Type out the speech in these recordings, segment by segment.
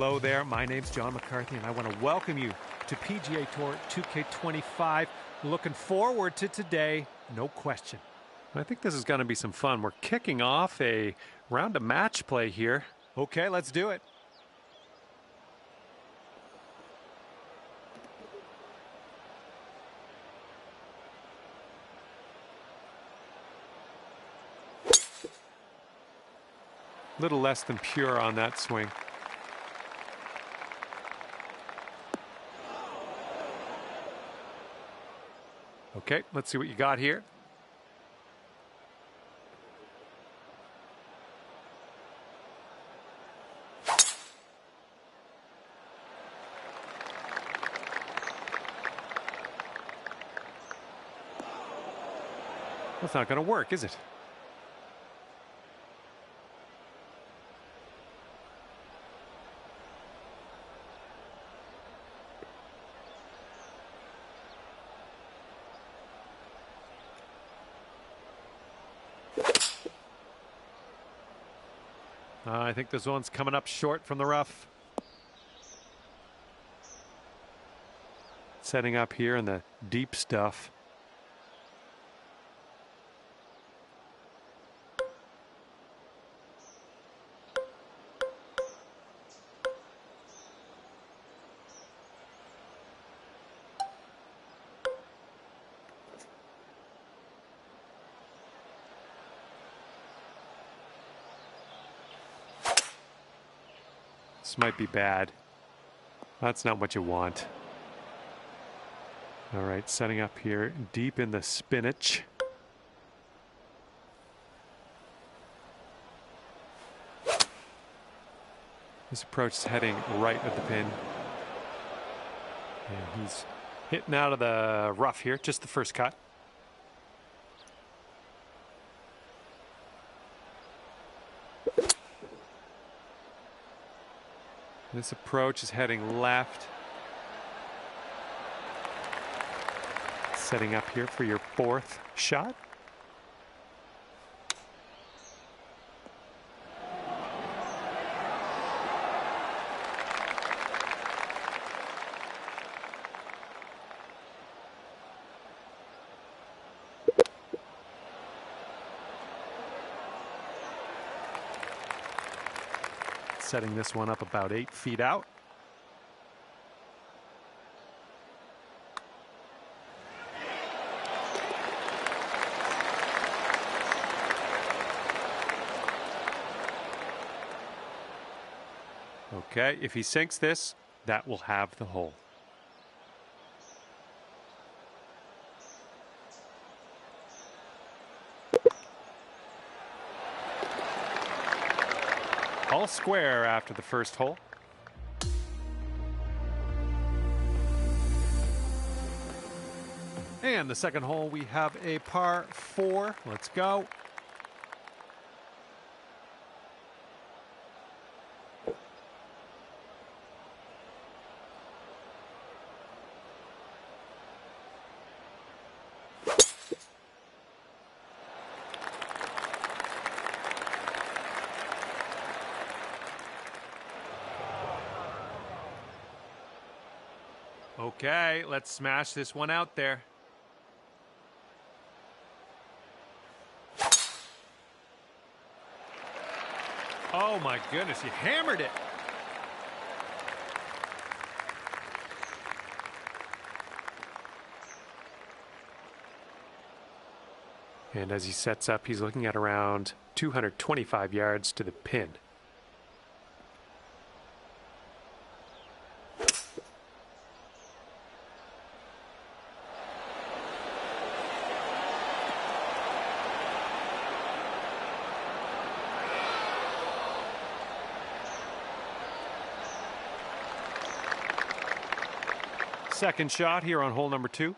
Hello there, my name's John McCarthy, and I want to welcome you to PGA Tour 2K25. Looking forward to today, no question. I think this is going to be some fun. We're kicking off a round of match play here. Okay, let's do it. Little less than pure on that swing. Okay, let's see what you got here. That's not going to work, is it? I think this one's coming up short from the rough. Setting up here in the deep stuff. This might be bad. That's not what you want. All right, setting up here deep in the spinach. This approach is heading right at the pin. And he's hitting out of the rough here, just the first cut. This approach is heading left. Setting up here for your fourth shot. Setting this one up about 8 feet out. Okay, if he sinks this, that will have the hole. All square after the first hole. And the second hole, we have a par 4. Let's go. Okay, let's smash this one out there. Oh my goodness, you hammered it. And as he sets up, he's looking at around 225 yards to the pin. Second shot here on hole number 2. You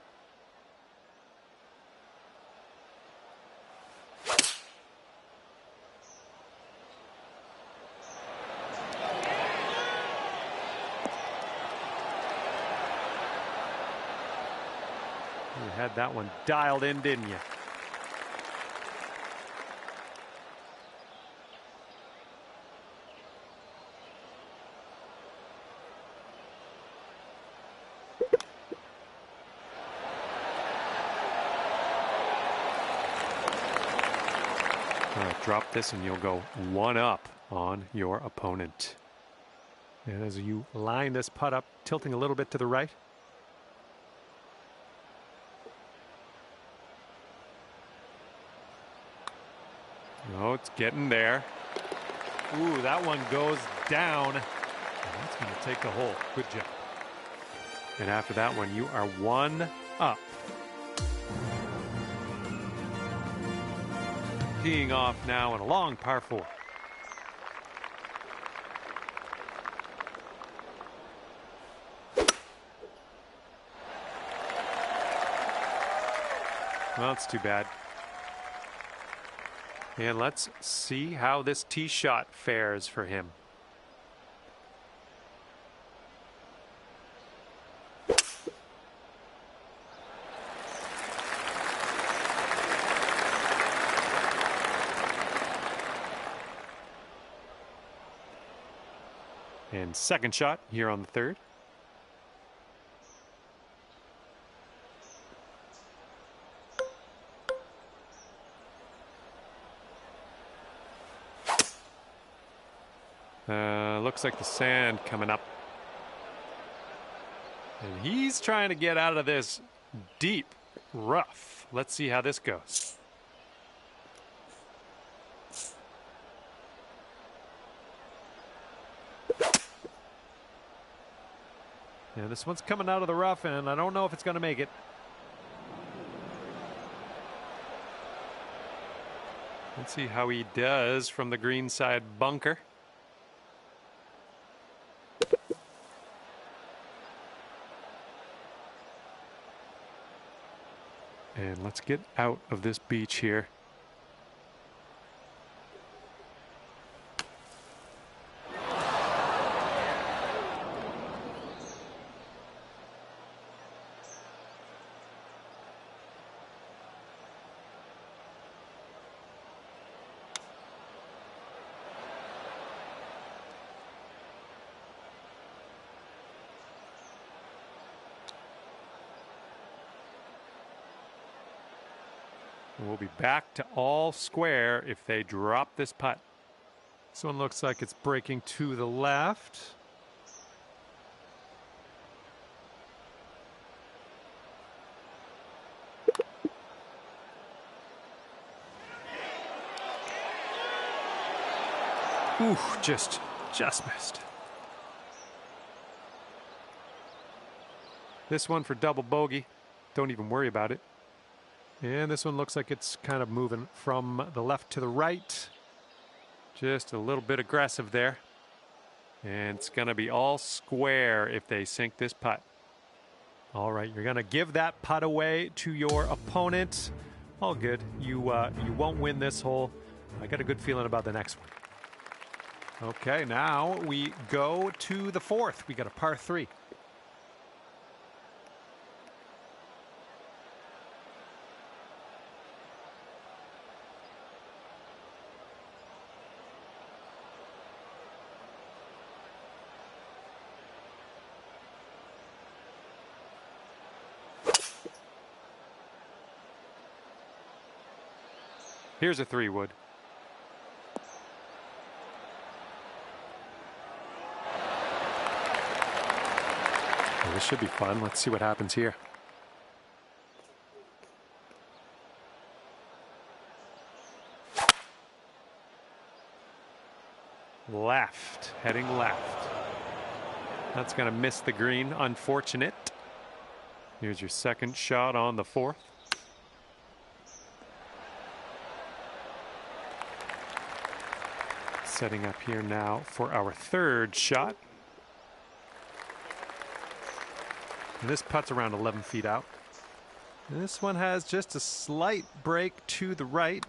had that one dialed in, didn't you? All right, drop this and you'll go one up on your opponent. And as you line this putt up, tilting a little bit to the right. Oh, it's getting there. Ooh, that one goes down. And that's going to take the hole. Good job. And after that one, you are one up. Teeing off now in a long par 4. Well, it's too bad. And let's see how this tee shot fares for him. And second shot here on the third. Looks like the sand coming up. And he's trying to get out of this deep rough. Let's see how this goes. Yeah, this one's coming out of the rough, and I don't know if it's going to make it. Let's see how he does from the green side bunker. And let's get out of this beach here. We'll be back to all square if they drop this putt. This one looks like it's breaking to the left. Ooh, just missed. This one for double bogey. Don't even worry about it. And this one looks like it's kind of moving from the left to the right. Just a little bit aggressive there. And it's going to be all square if they sink this putt. All right, you're going to give that putt away to your opponent. All good. You won't win this hole. I got a good feeling about the next one. Okay, now we go to the fourth. We got a par 3. Here's a 3-wood. Well, this should be fun. Let's see what happens here. Left, heading left. That's going to miss the green. Unfortunate. Here's your second shot on the fourth. Setting up here now for our third shot. And this putt's around 11 feet out. And this one has just a slight break to the right.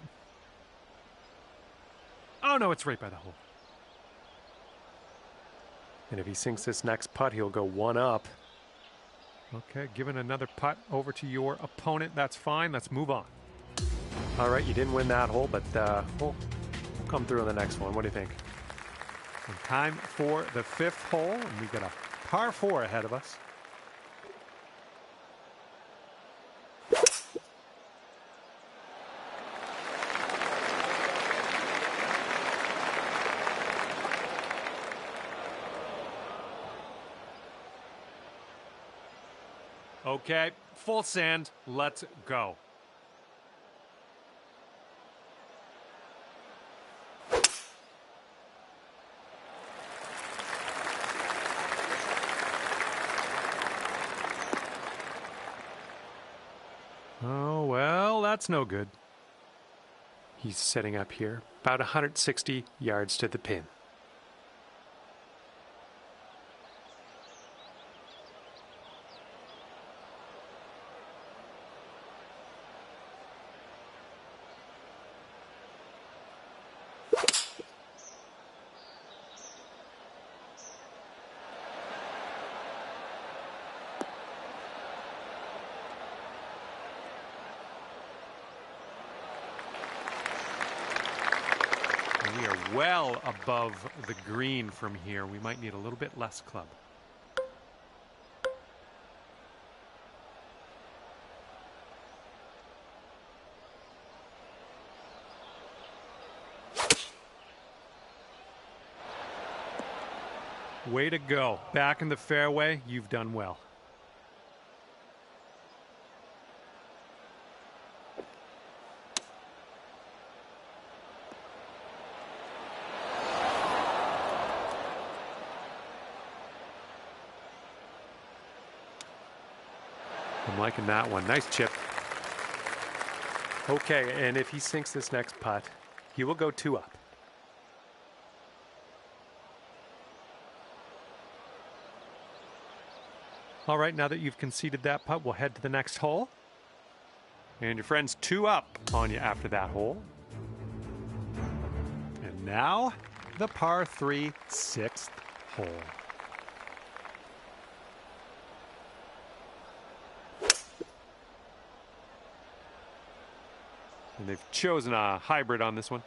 Oh no, it's right by the hole. And if he sinks this next putt, he'll go one up. Okay, giving another putt over to your opponent. That's fine. Let's move on. All right, you didn't win that hole, but we'll come through on the next one. What do you think? And time for the fifth hole, and we got a par 4 ahead of us. Okay, full sand. Let's go. Oh, well, that's no good. He's setting up here, about 160 yards to the pin. We are well above the green from here. We might need a little bit less club. Way to go. Back in the fairway. You've done well. I'm liking that one. Nice chip. Okay, and if he sinks this next putt, he will go 2 up. All right, now that you've conceded that putt, we'll head to the next hole. And your friend's 2 up on you after that hole. And now, the par 3 6th hole. And they've chosen a hybrid on this one.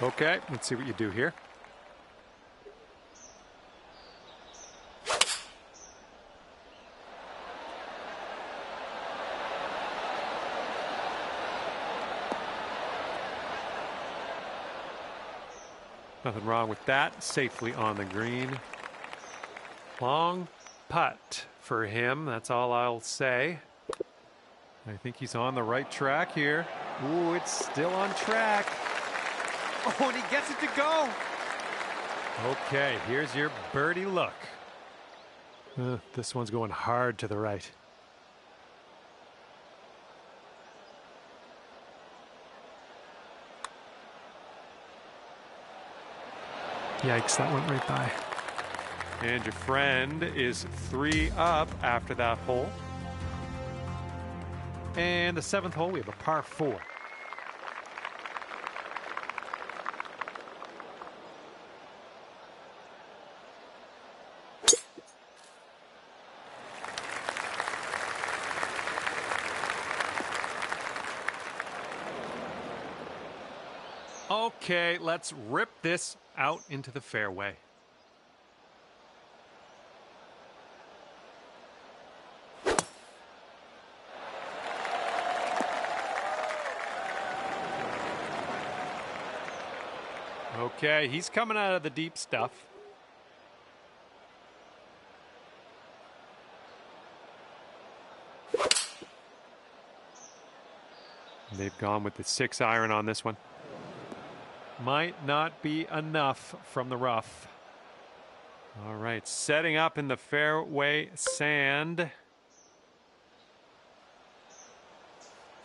Okay, let's see what you do here. Nothing wrong with that. Safely on the green. Long putt for him. That's all I'll say. I think he's on the right track here. Ooh, it's still on track. Oh, and he gets it to go. Okay, here's your birdie look. This one's going hard to the right. Yikes, that went right by. And your friend is 3 up after that hole. And the 7th hole, we have a par 4. Okay, let's rip this out into the fairway. Okay, he's coming out of the deep stuff. They've gone with the 6-iron on this one. Might not be enough from the rough. All right, setting up in the fairway sand.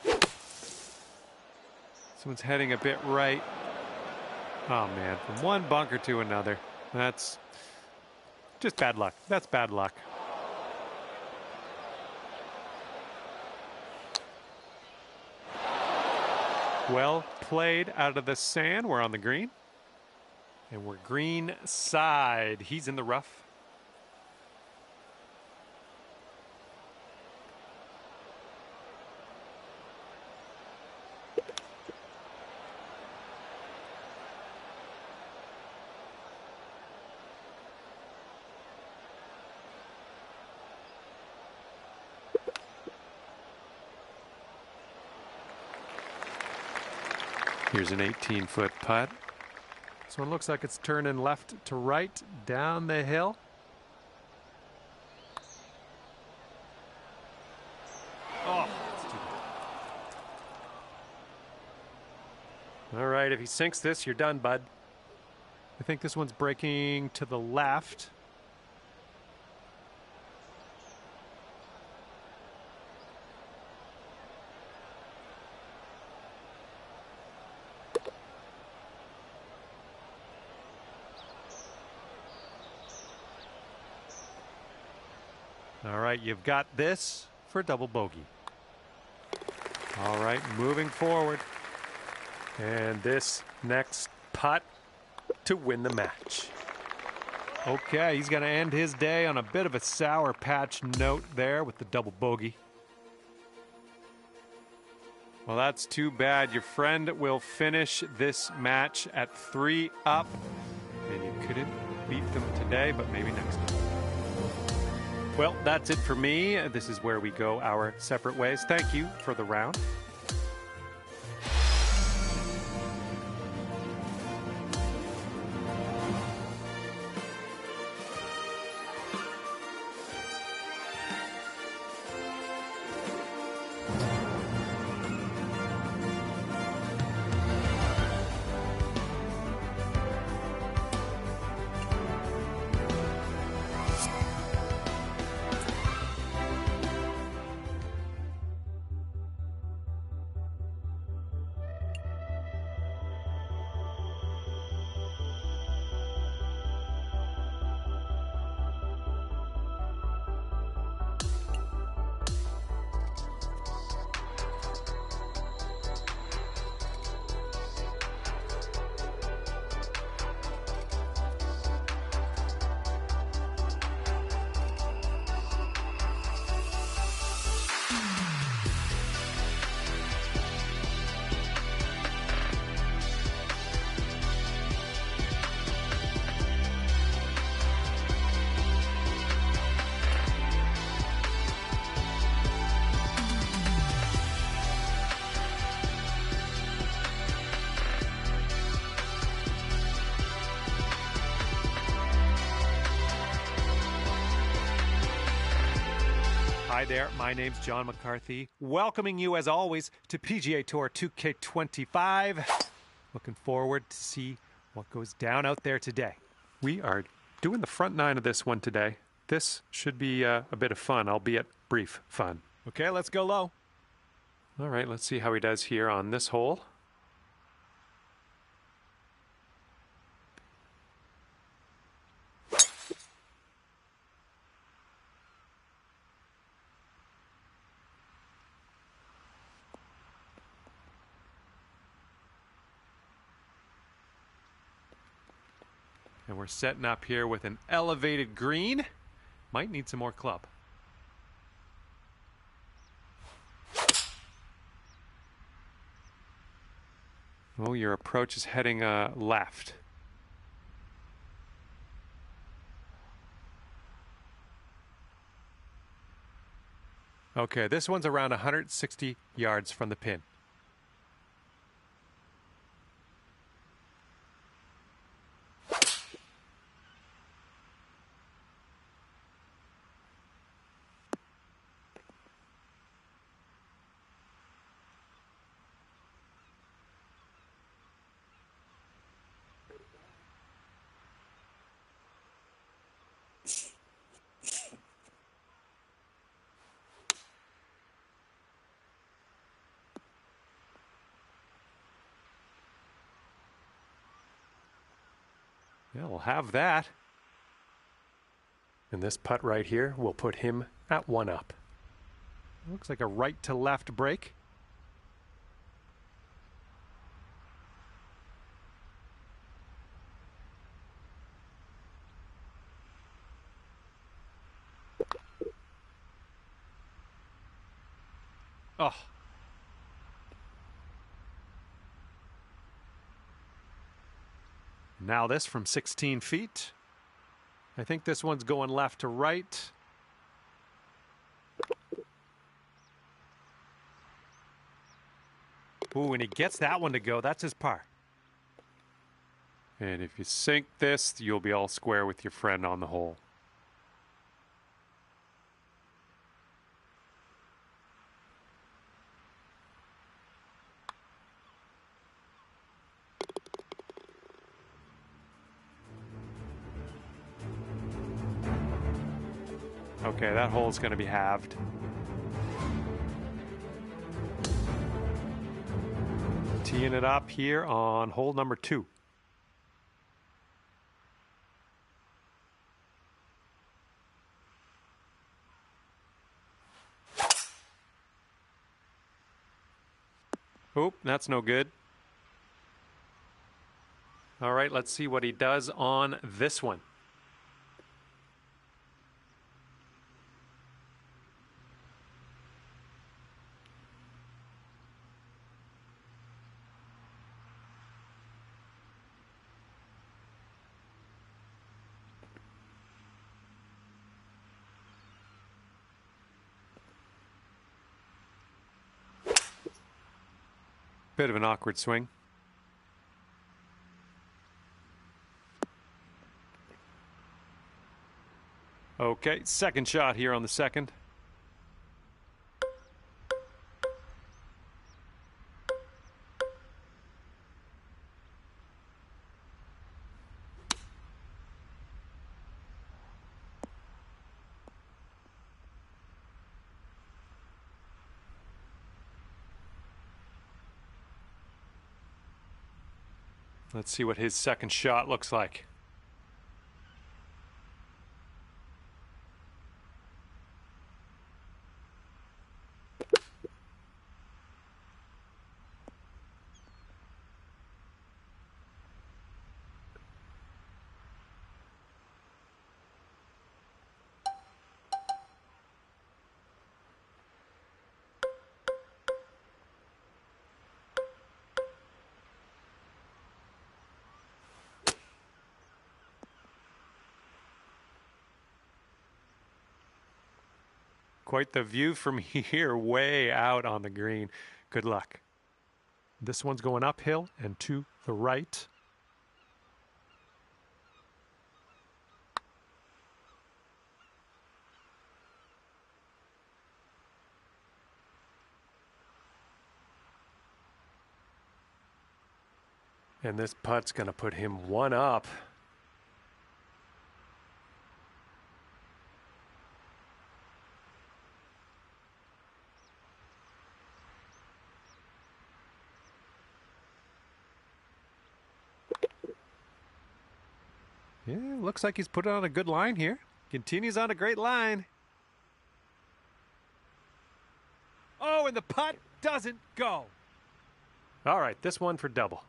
This one's heading a bit right. Oh man, from one bunker to another. That's just bad luck. That's bad luck. Well played out of the sand. We're on the green. And we're green side. He's in the rough. Here's an 18-foot putt. This one looks like it's turning left to right down the hill. Oh, that's too bad. All right, if he sinks this, you're done, bud. I think this one's breaking to the left. All right, you've got this for double bogey. All right, moving forward. And this next putt to win the match. Okay, he's going to end his day on a bit of a sour patch note there with the double bogey. Well, that's too bad. Your friend will finish this match at 3 up. And you couldn't beat them today, but maybe next time. Well, that's it for me. This is where we go our separate ways. Thank you for the round. Hi there, my name's John McCarthy, welcoming you as always to PGA Tour 2K25. Looking forward to see what goes down out there today. We are doing the front nine of this one today. This should be a bit of fun, albeit brief fun. Okay, let's go low. All right, let's see how he does here on this hole. And we're setting up here with an elevated green. Might need some more club. Oh, your approach is heading left. Okay, this one's around 160 yards from the pin. Yeah, we'll have that. And this putt right here will put him at 1 up. Looks like a right to left break. Oh. Now this from 16 feet. I think this one's going left to right. Ooh, and he gets that one to go. That's his par. And if you sink this, you'll be all square with your friend on the hole. Okay, that hole's going to be halved. Teeing it up here on hole number 2. Oop, that's no good. All right, let's see what he does on this one. Bit of an awkward swing. Okay, second shot here on the second. Let's see what his second shot looks like. Quite the view from here, way out on the green. Good luck. This one's going uphill and to the right. And this putt's going to put him one up. Yeah, looks like he's put on a good line here. Continues on a great line. Oh, and the putt doesn't go. All right, this one for double.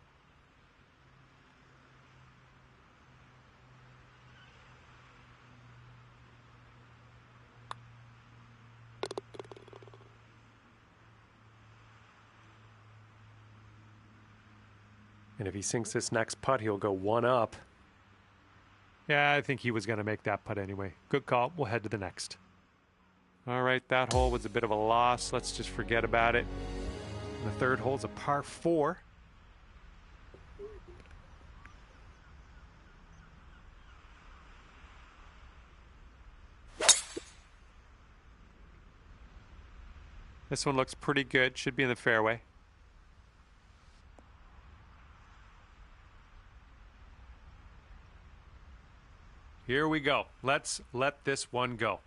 And if he sinks this next putt, he'll go one up. Yeah, I think he was going to make that putt anyway. Good call. We'll head to the next. All right, that hole was a bit of a loss. Let's just forget about it. The third hole's a par 4. This one looks pretty good. Should be in the fairway. Here we go. Let's let this one go.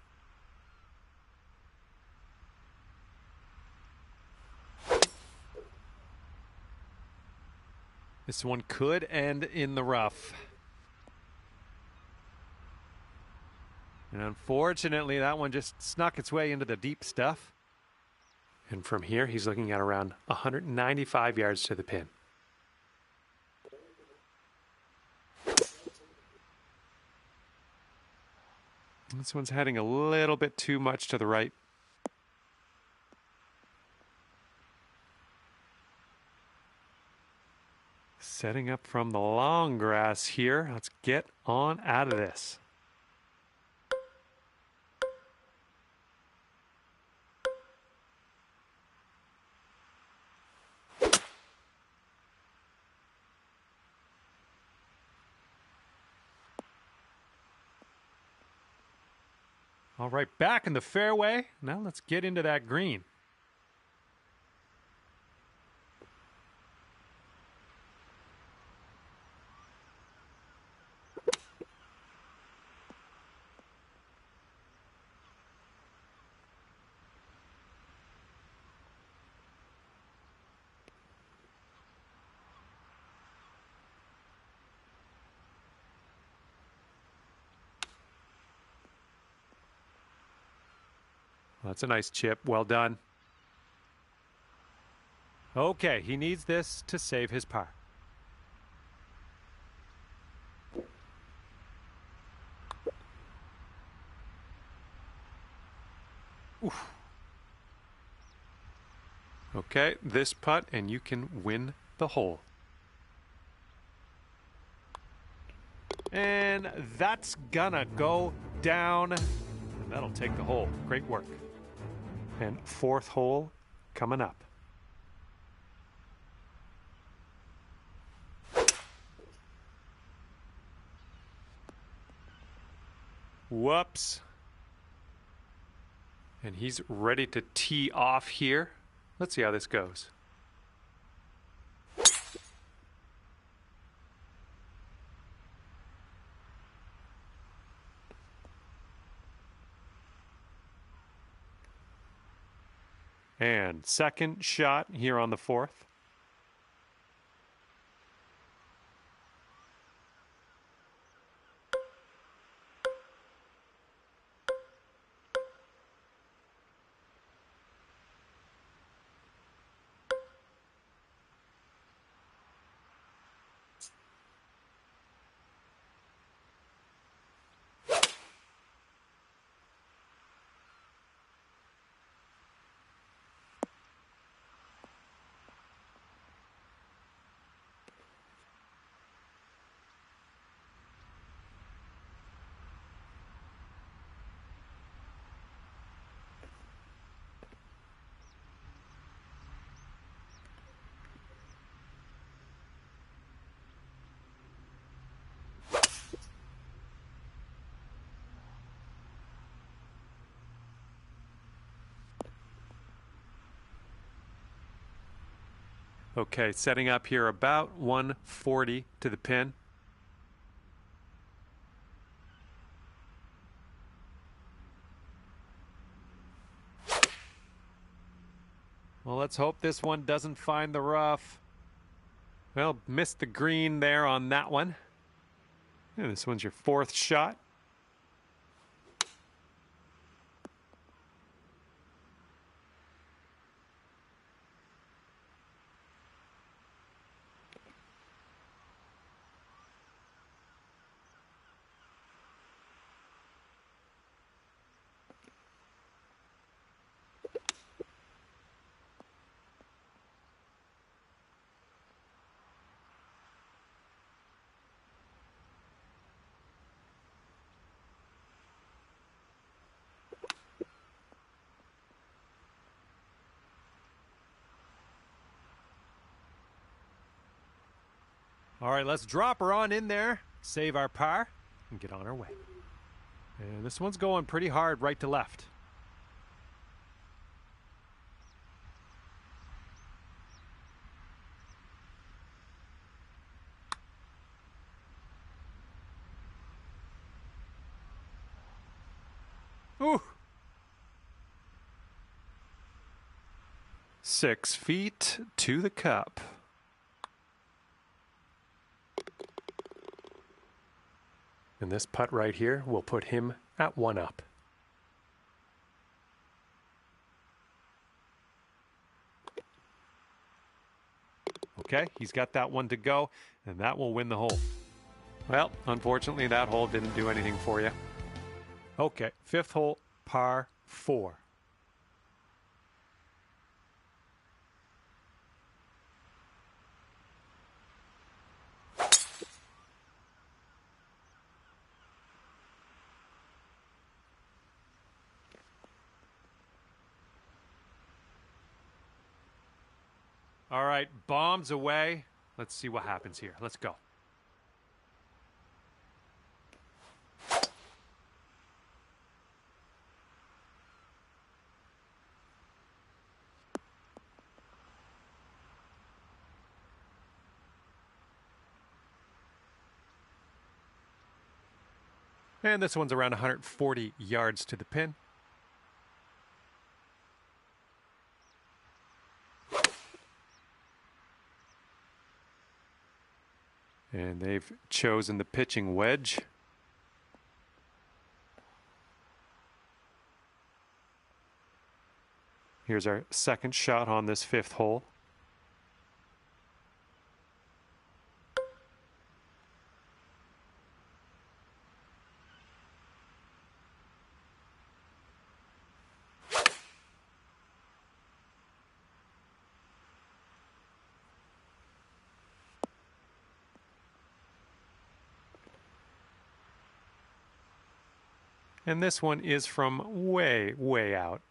This one could end in the rough. And unfortunately, that one just snuck its way into the deep stuff. And from here, he's looking at around 195 yards to the pin. This one's heading a little bit too much to the right. Setting up from the long grass here. Let's get on out of this. All right, back in the fairway. Now let's get into that green. That's a nice chip. Well done. Okay, he needs this to save his par. Oof. Okay, this putt, and you can win the hole. And that's gonna go down. And that'll take the hole. Great work. And fourth hole coming up. Whoops. And he's ready to tee off here. Let's see how this goes. And second shot here on the fourth. Okay, setting up here about 140 to the pin. Well, let's hope this one doesn't find the rough. Well, missed the green there on that one. Yeah, this one's your fourth shot. All right, let's drop her on in there, save our par, and get on our way. And this one's going pretty hard right to left. Ooh. 6 feet to the cup. And this putt right here will put him at 1 up. Okay, he's got that one to go, and that will win the hole. Well, unfortunately, that hole didn't do anything for you. Okay, fifth hole, par 4. All right, bombs away. Let's see what happens here. Let's go. And this one's around 140 yards to the pin. And they've chosen the pitching wedge. Here's our second shot on this fifth hole. And this one is from way, way out.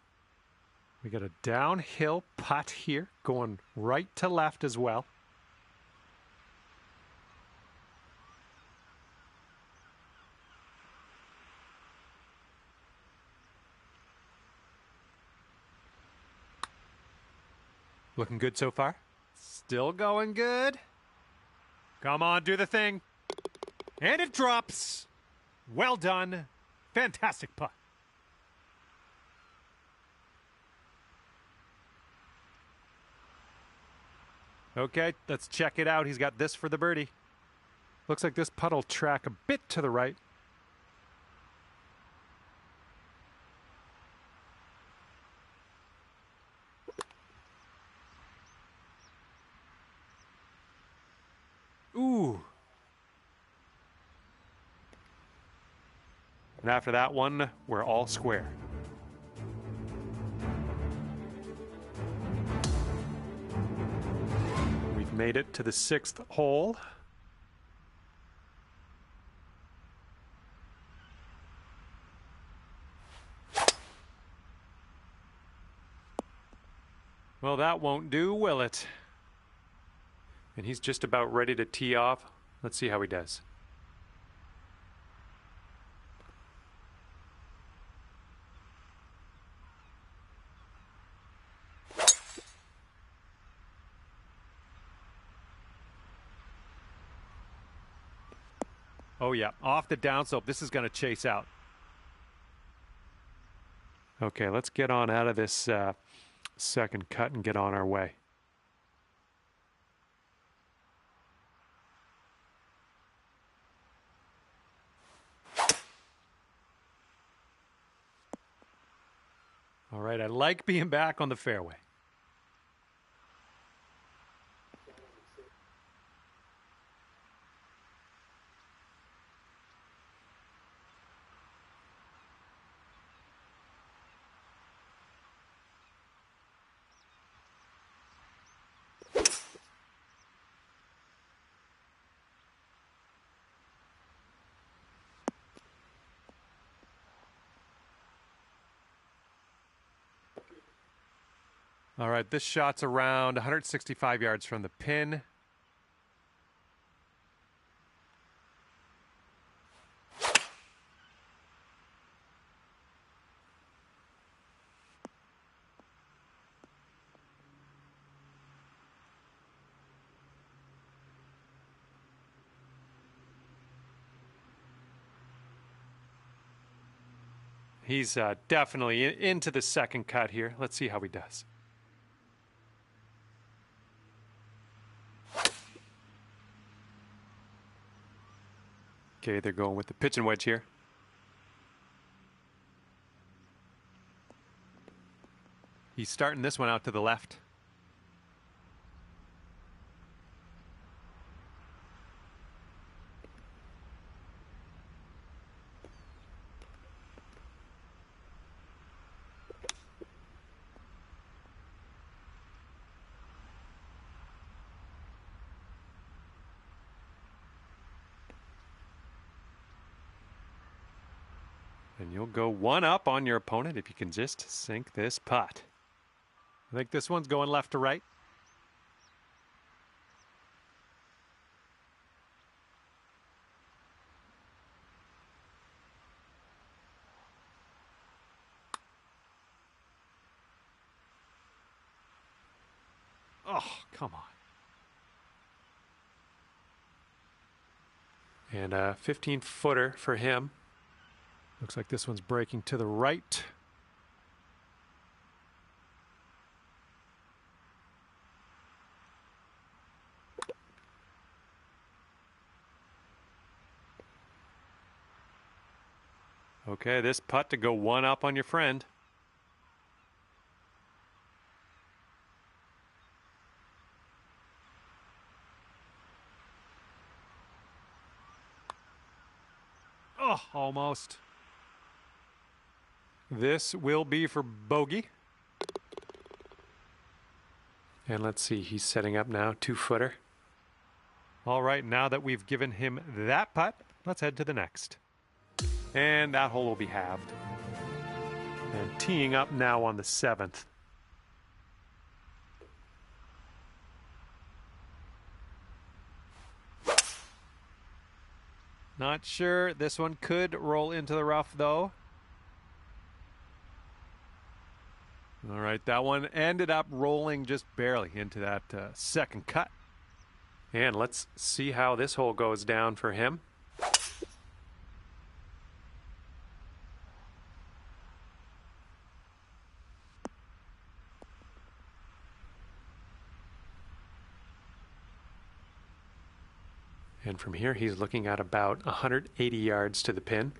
We got a downhill putt here, going right to left as well. Looking good so far. Still going good. Come on, do the thing. And it drops. Well done. Fantastic putt. Okay, let's check it out. He's got this for the birdie. Looks like this putt will track a bit to the right. Ooh. And after that one, we're all square. We've made it to the sixth hole. Well, that won't do, will it? And he's just about ready to tee off. Let's see how he does. Oh yeah, off the downslope. This is going to chase out. Okay, let's get on out of this second cut and get on our way. All right, I like being back on the fairway. All right, this shot's around 165 yards from the pin. He's definitely into the second cut here. Let's see how he does. Okay, they're going with the pitching wedge here. He's starting this one out to the left. And you'll go one up on your opponent if you can just sink this putt. I think this one's going left to right. Oh, come on. And a 15-footer for him. Looks like this one's breaking to the right. Okay, this putt to go one up on your friend. Oh, almost. This will be for bogey. And let's see, he's setting up now, 2-footer. All right, now that we've given him that putt, let's head to the next. And that hole will be halved. And teeing up now on the 7th. Not sure. This one could roll into the rough, though. All right, that one ended up rolling just barely into that second cut. And let's see how this hole goes down for him. And from here, he's looking at about 180 yards to the pin.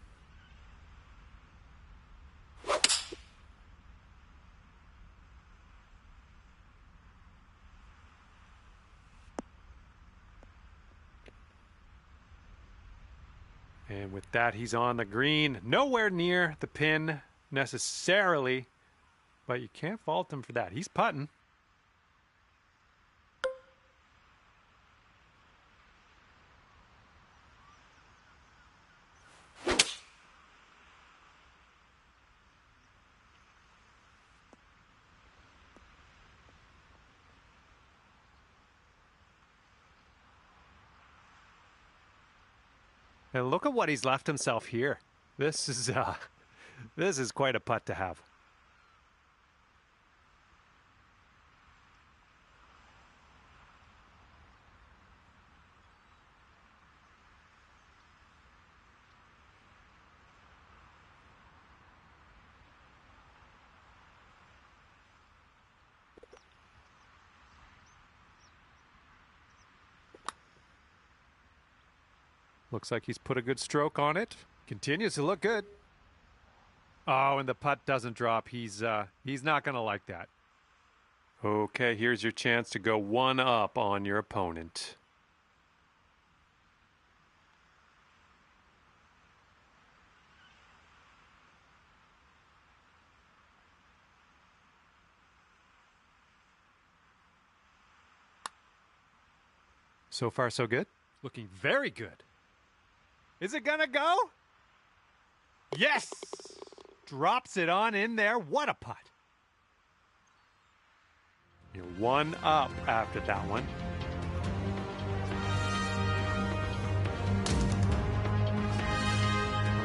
And with that, he's on the green. Nowhere near the pin necessarily, but you can't fault him for that. He's putting. And look at what he's left himself here. This is quite a putt to have. Looks like he's put a good stroke on it. Continues to look good. Oh, and the putt doesn't drop. He's not going to like that. Okay, here's your chance to go one up on your opponent. So far, so good. Looking very good. Is it gonna go? Yes! Drops it on in there. What a putt. You're one up after that one.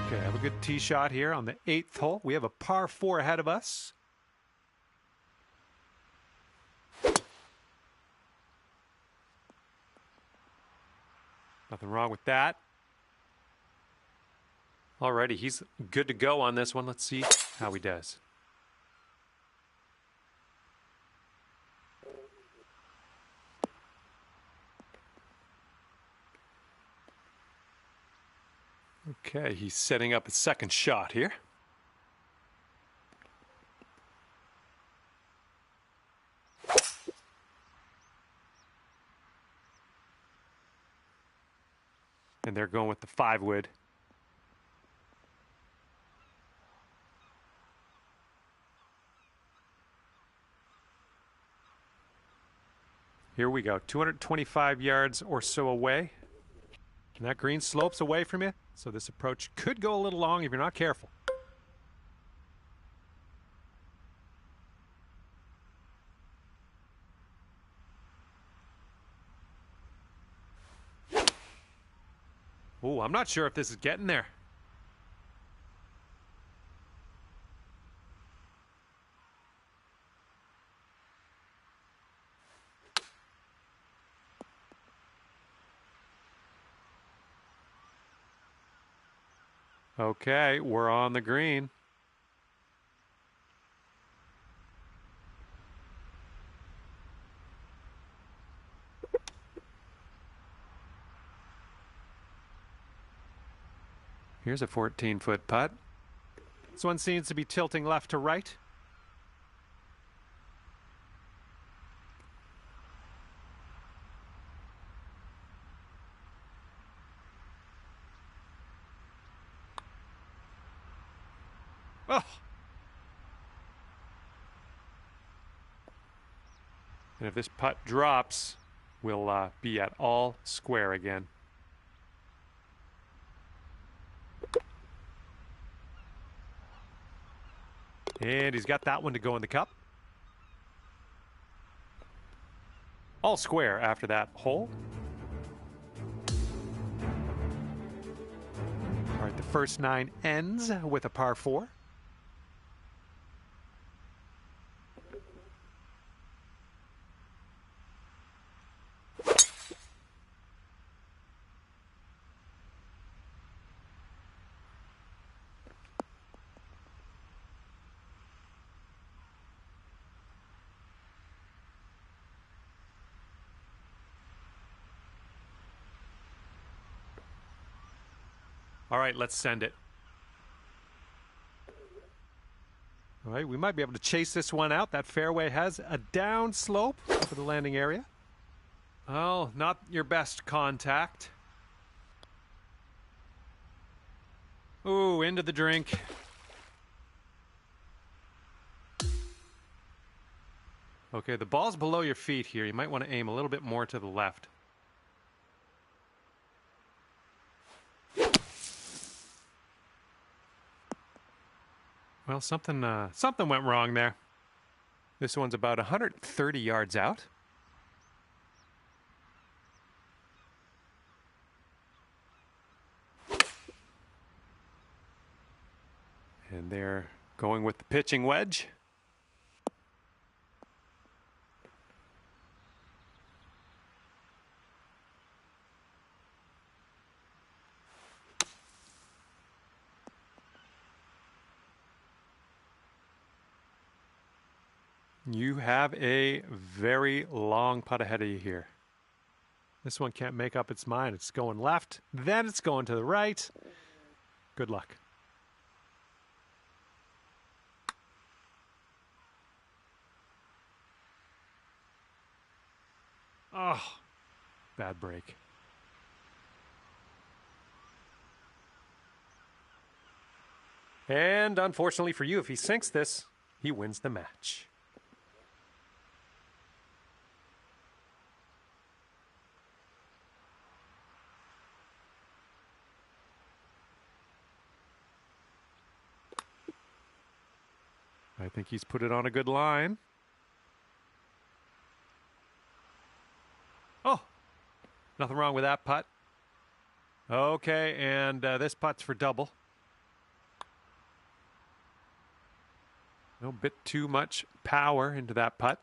Okay, have a good tee shot here on the 8th hole. We have a par 4 ahead of us. Nothing wrong with that. Alrighty, he's good to go on this one. Let's see how he does. Okay, he's setting up a second shot here. And they're going with the 5-wood. Here we go, 225 yards or so away. And that green slopes away from you, so this approach could go a little long if you're not careful. Oh, I'm not sure if this is getting there. Okay, we're on the green. Here's a 14-foot putt. This one seems to be tilting left to right. Oh! And if this putt drops, we'll be at all square again. And he's got that one to go in the cup. All square after that hole. All right, the first 9 ends with a par 4. All right, let's send it. All right, we might be able to chase this one out. That fairway has a down slope for the landing area. Oh, not your best contact. Ooh, into the drink. Okay, the ball's below your feet here. You might want to aim a little bit more to the left. Well, something went wrong there. This one's about 130 yards out. And they're going with the pitching wedge. You have a very long putt ahead of you here. This one can't make up its mind. It's going left, then it's going to the right. Good luck. Oh, bad break. And unfortunately for you, if he sinks this, he wins the match. I think he's put it on a good line. Oh, nothing wrong with that putt. Okay, and this putt's for double. A bit too much power into that putt.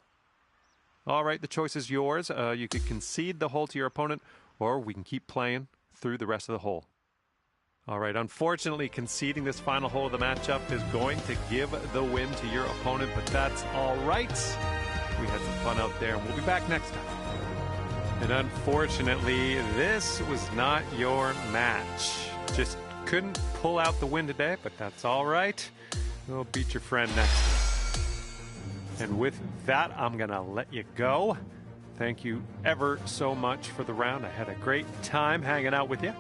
All right, the choice is yours. You could concede the hole to your opponent, or we can keep playing through the rest of the hole. All right, unfortunately, conceding this final hole of the matchup is going to give the win to your opponent, but that's all right. We had some fun out there, and we'll be back next time. And unfortunately, this was not your match. Just couldn't pull out the win today, but that's all right. We'll beat your friend next time. And with that, I'm going to let you go. Thank you ever so much for the round. I had a great time hanging out with you.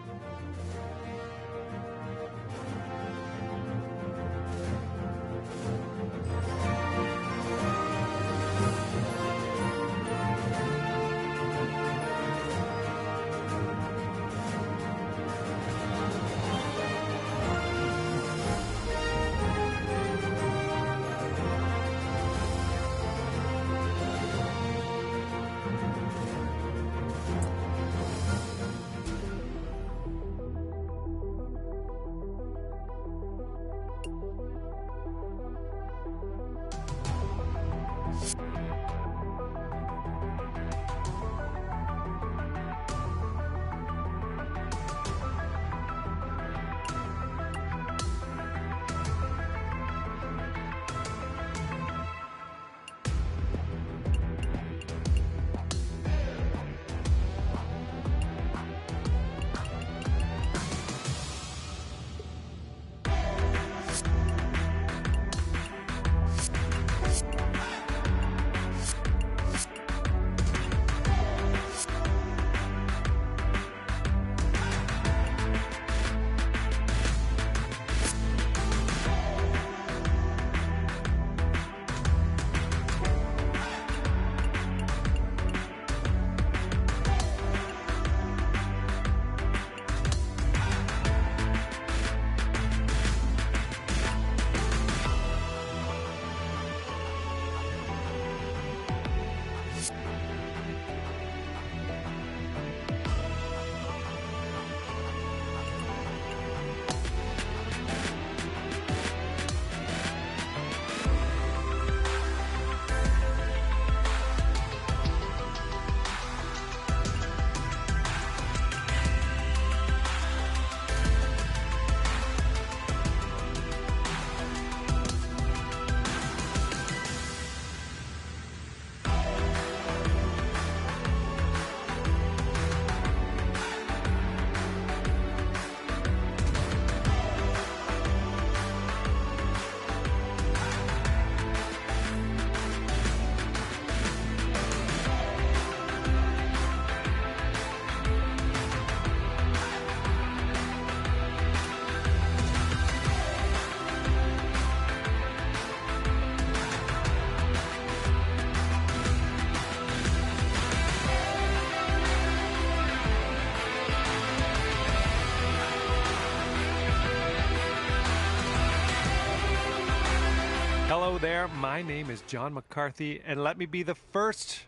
there, my name is John McCarthy, and let me be the first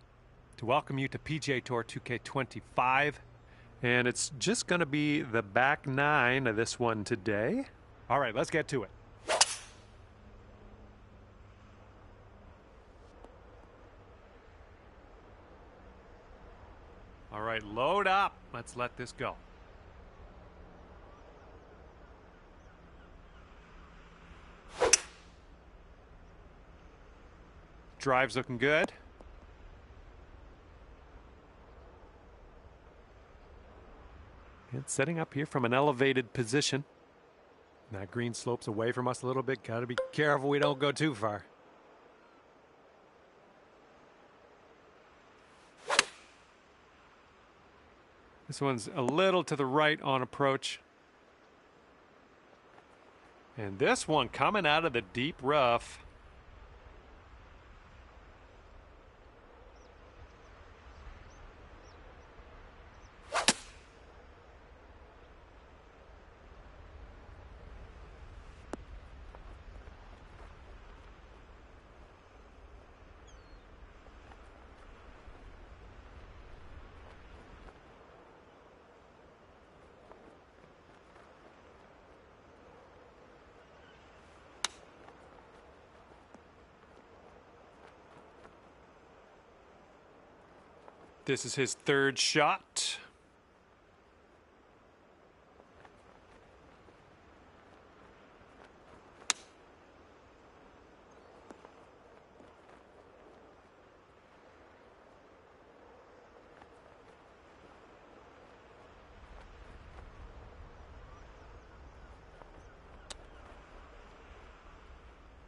to welcome you to PGA Tour 2K25. And it's just going to be the back nine of this one today. All right, let's get to it. All right, load up. Let's let this go. Drive's looking good. And setting up here from an elevated position. That green slopes away from us a little bit. Got to be careful we don't go too far. This one's a little to the right on approach. And this one coming out of the deep rough. This is his third shot.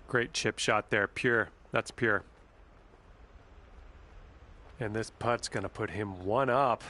Great chip shot there, pure. That's pure. And this putt's going to put him one up.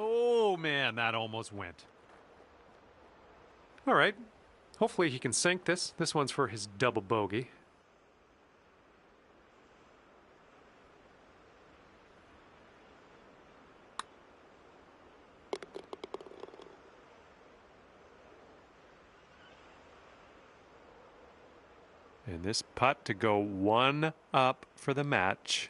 Oh, man, that almost went. All right. Hopefully he can sink this. This one's for his double bogey. And this putt to go one up for the match.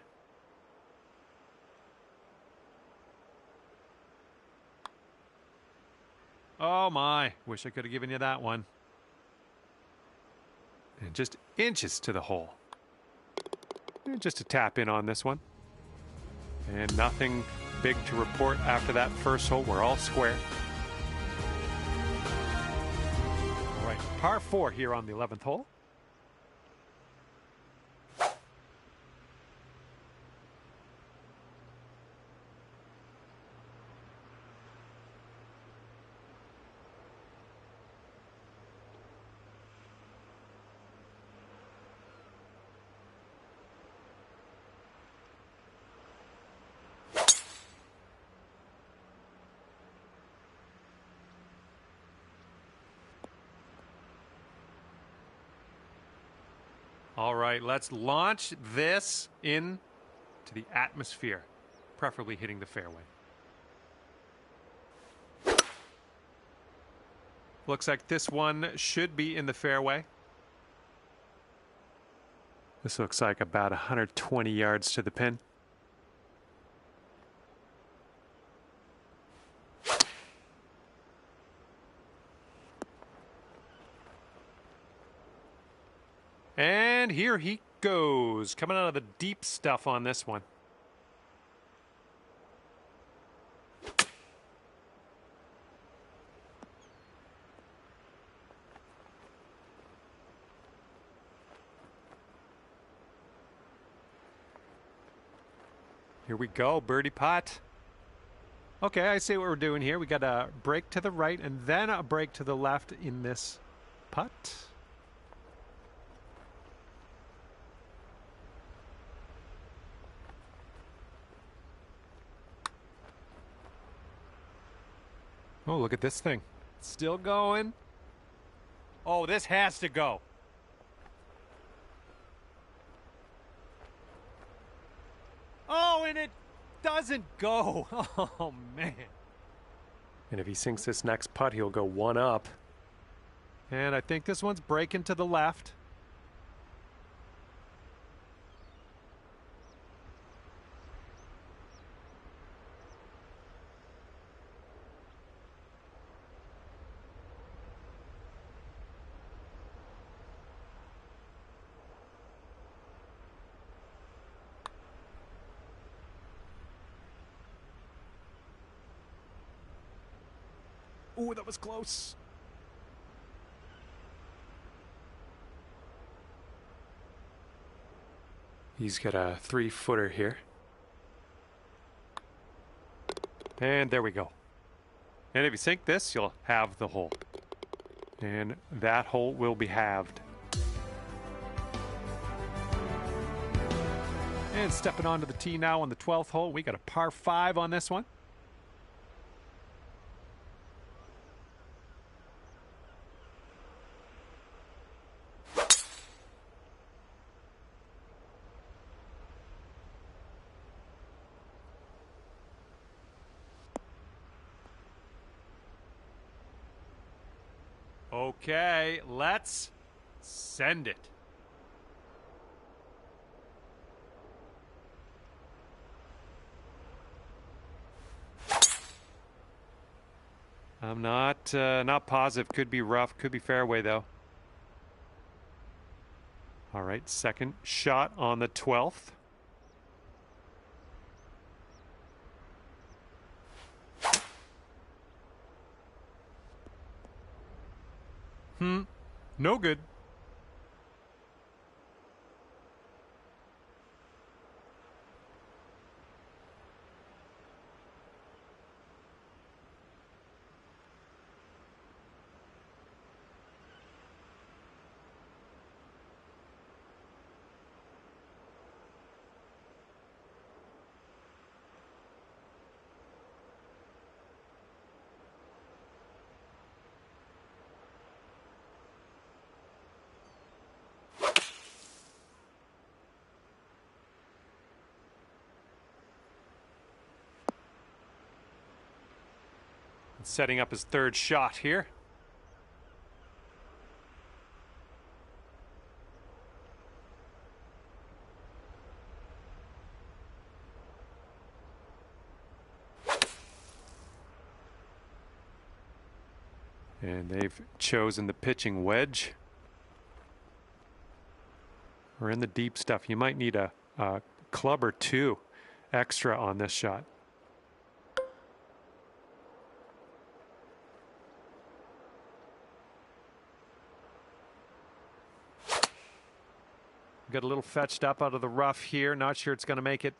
Oh my, wish I could have given you that one. And just inches to the hole. And just a tap in on this one. And nothing big to report after that first hole. We're all square. All right, par 4 here on the 11th hole. All right, let's launch this into the atmosphere, preferably hitting the fairway. Looks like this one should be in the fairway. This looks like about 120 yards to the pin. And here he goes, coming out of the deep stuff on this one. Here we go, birdie putt. Okay, I see what we're doing here. We got a break to the right and then a break to the left in this putt. Oh, look at this thing. Still going. Oh, this has to go. Oh, and it doesn't go. Oh, man. And if he sinks this next putt, he'll go one up. And I think this one's breaking to the left. Ooh, that was close. He's got a 3-footer here. And there we go. And if you sink this, you'll have the hole. And that hole will be halved. And stepping onto the tee now on the 12th hole, we got a par 5 on this one. Okay, let's send it. I'm not positive. Could be rough, could be fairway though. All right, second shot on the 12th. No good. Setting up his third shot here. And they've chosen the pitching wedge. We're in the deep stuff. You might need a club or two extra on this shot. Got a little fetched up out of the rough here. Not sure it's going to make it.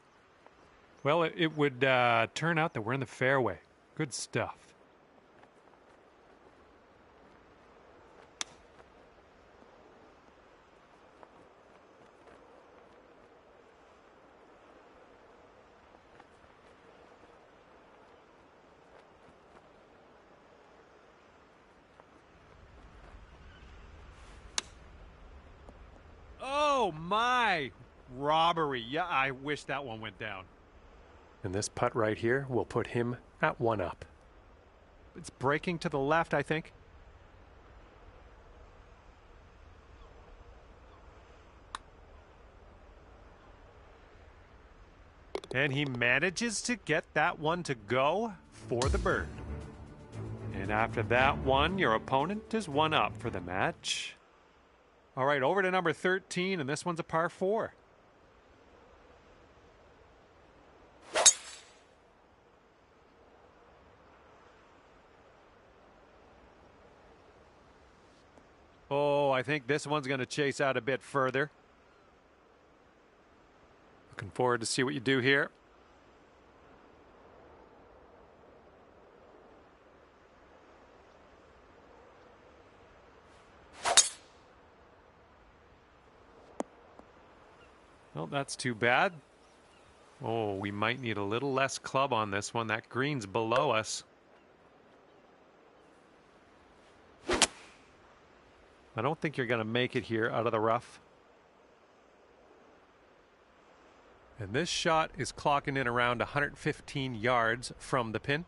Well, it would turn out that we're in the fairway. Good stuff. Oh, my robbery. Yeah, I wish that one went down. And this putt right here will put him at one up. It's breaking to the left, I think. And he manages to get that one to go for the bird. And after that one, your opponent is one up for the match. All right, over to number 13, and this one's a par 4. Oh, I think this one's going to chase out a bit further. Looking forward to see what you do here. Well, that's too bad. Oh, we might need a little less club on this one. That green's below us. I don't think you're going to make it here out of the rough. And this shot is clocking in around 115 yards from the pin.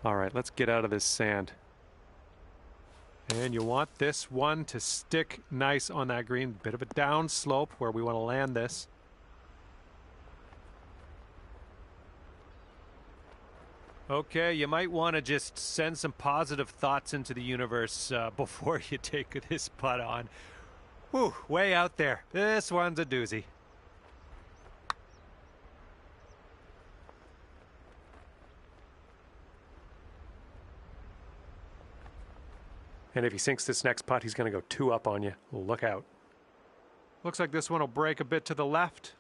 All right, let's get out of this sand. And you want this one to stick nice on that green. Bit of a down slope where we want to land this. Okay, you might want to just send some positive thoughts into the universe before you take this putt on. Whew, way out there. This one's a doozy. And if he sinks this next putt, he's going to go 2 up on you. Look out. Looks like this one will break a bit to the left.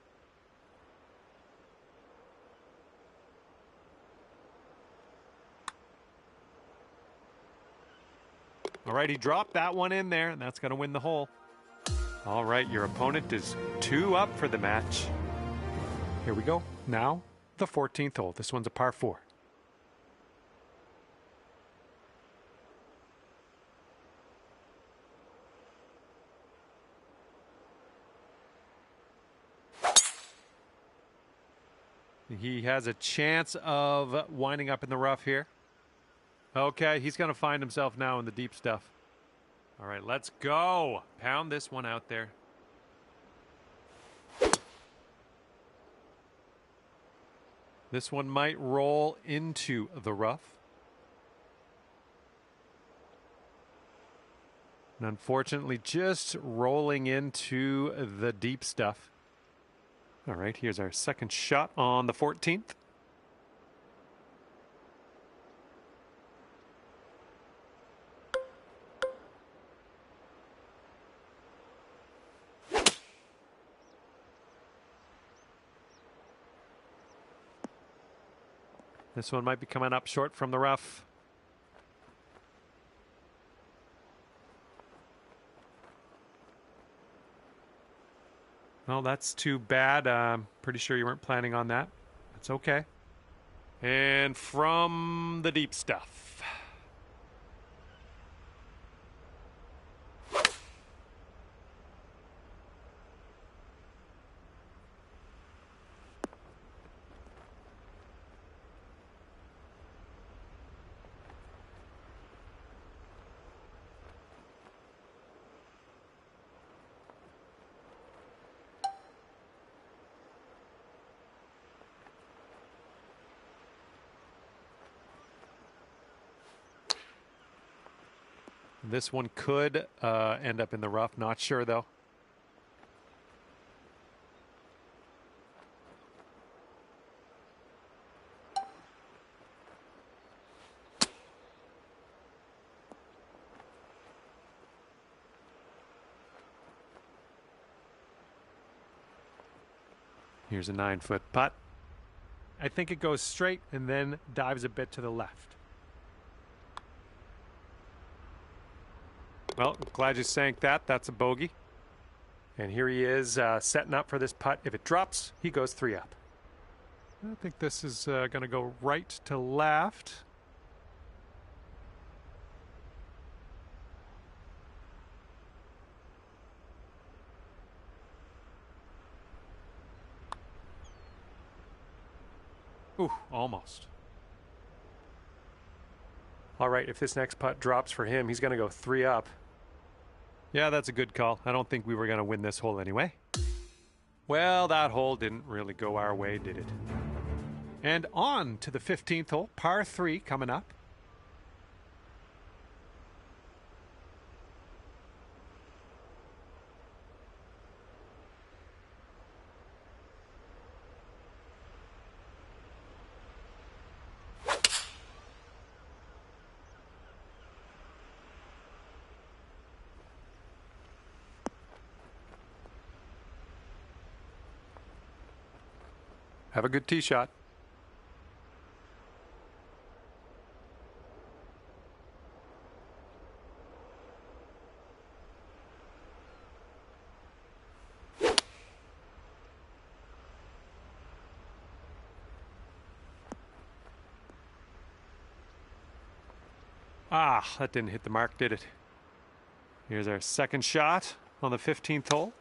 All right, he dropped that one in there, and that's going to win the hole. All right, your opponent is 2 up for the match. Here we go. Now, the 14th hole. This one's a par 4. He has a chance of winding up in the rough here. Okay, he's going to find himself now in the deep stuff. All right, let's go. Pound this one out there. This one might roll into the rough. And unfortunately, just rolling into the deep stuff. All right, here's our second shot on the 14th. This one might be coming up short from the rough. Well, that's too bad. I'm pretty sure you weren't planning on that. That's okay. And from the deep stuff. This one could end up in the rough. Not sure, though. Here's a 9-foot putt. I think it goes straight and then dives a bit to the left. Well, glad you sank that. That's a bogey. And here he is setting up for this putt. If it drops, he goes 3 up. I think this is going to go right to left. Ooh, almost. All right, if this next putt drops for him, he's going to go 3 up. Yeah, that's a good call. I don't think we were going to win this hole anyway. Well, that hole didn't really go our way, did it? And on to the 15th hole, par 3 coming up. Have a good tee shot. Ah, that didn't hit the mark, did it? Here's our second shot on the 15th hole.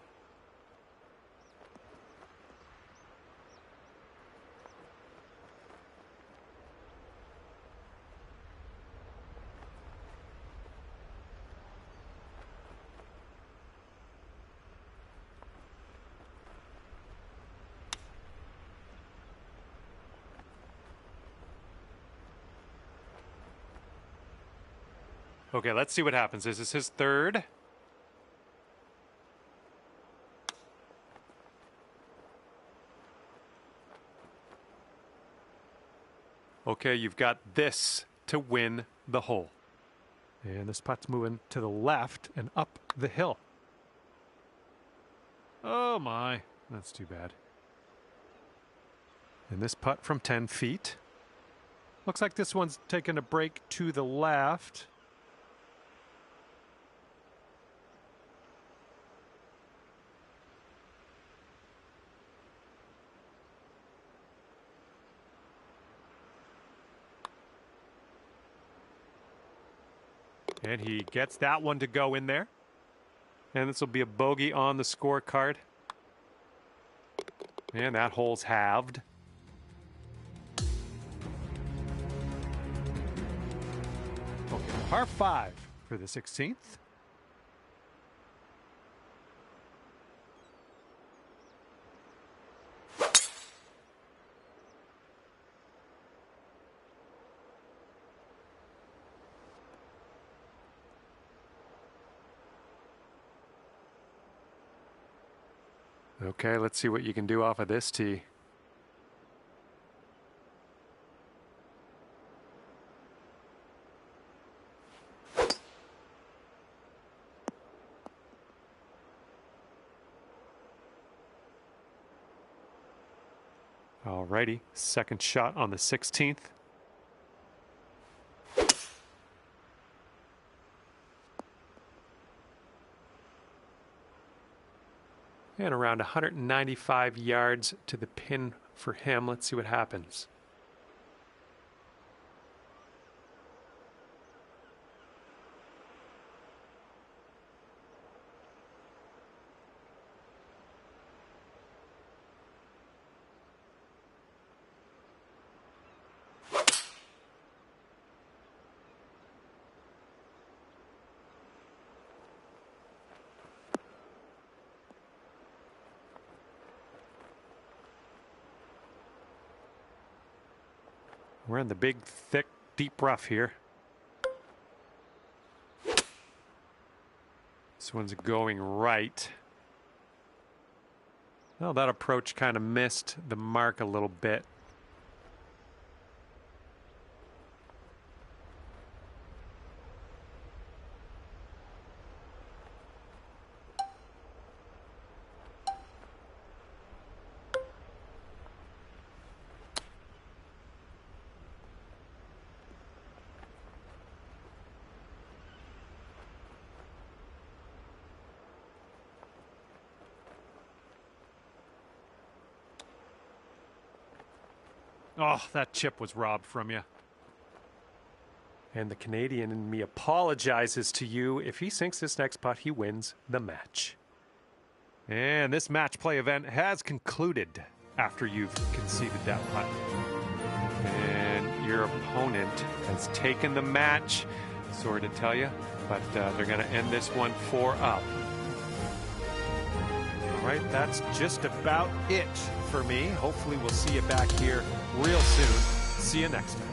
Okay, let's see what happens. This is his third. Okay, you've got this to win the hole. And this putt's moving to the left and up the hill. Oh my, that's too bad. And this putt from 10 feet. Looks like this one's taking a break to the left. And he gets that one to go in there. And this will be a bogey on the scorecard. And that hole's halved. Okay, par 5 for the 16th. Okay, let's see what you can do off of this tee. Alrighty, second shot on the 16th. And around 195 yards to the pin for him. Let's see what happens. We're in the big, thick, deep rough here. This one's going right. Well, that approach kind of missed the mark a little bit. Oh, that chip was robbed from you. And the Canadian in me apologizes to you. If he sinks this next putt, he wins the match. And this match play event has concluded after you've conceded that putt. And your opponent has taken the match. Sorry to tell you, but they're going to end this one 4-up. All right, that's just about it for me. Hopefully we'll see you back here real soon. See you next time.